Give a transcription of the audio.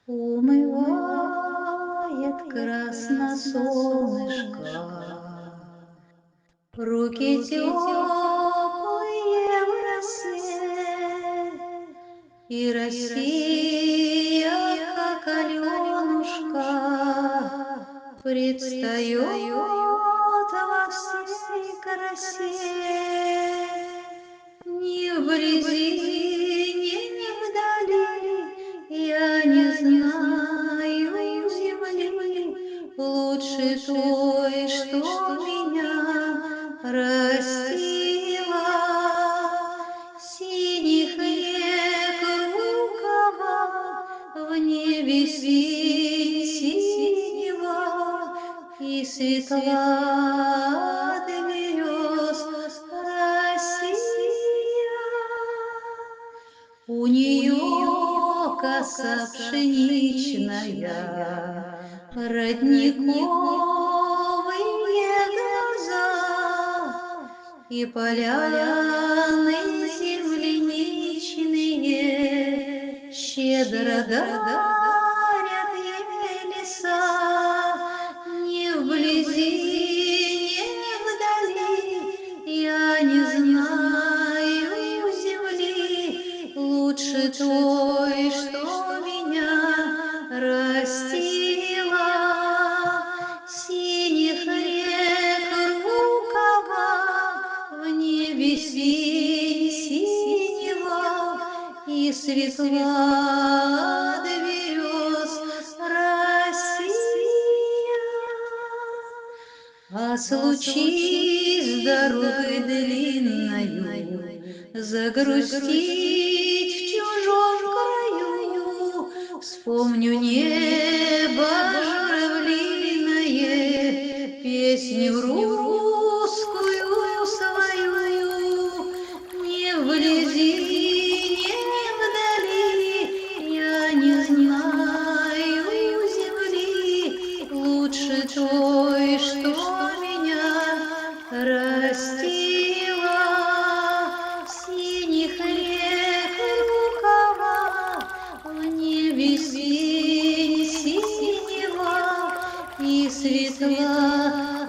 Умывает красно солнышко, руки теплые в росе, и Россия, как Аленушка, предстает во всей красе. Ни вблизи, ни вдали, я не знаю земли лучше той, что меня растила. Синих рек рукава, в небе синь синего, и светла звезд Россия. У нее коса пшеничная, родниковые глаза, и поляны земляничные щедро дарят ей леса. Ни вблизи, ни вдали, я не знаю земли лучше той, что меня растила. Синих рек рукава, в небе синь синего, и светла звезд Россия. А случись дорогой длинною загрустить в чужом краю, вспомню небо журавлиное, песню русскую свою. Не вблизи, не вдали, я не знаю земли лучше той, что меня растила. Синих рек рукава, в небе синь синего, и светла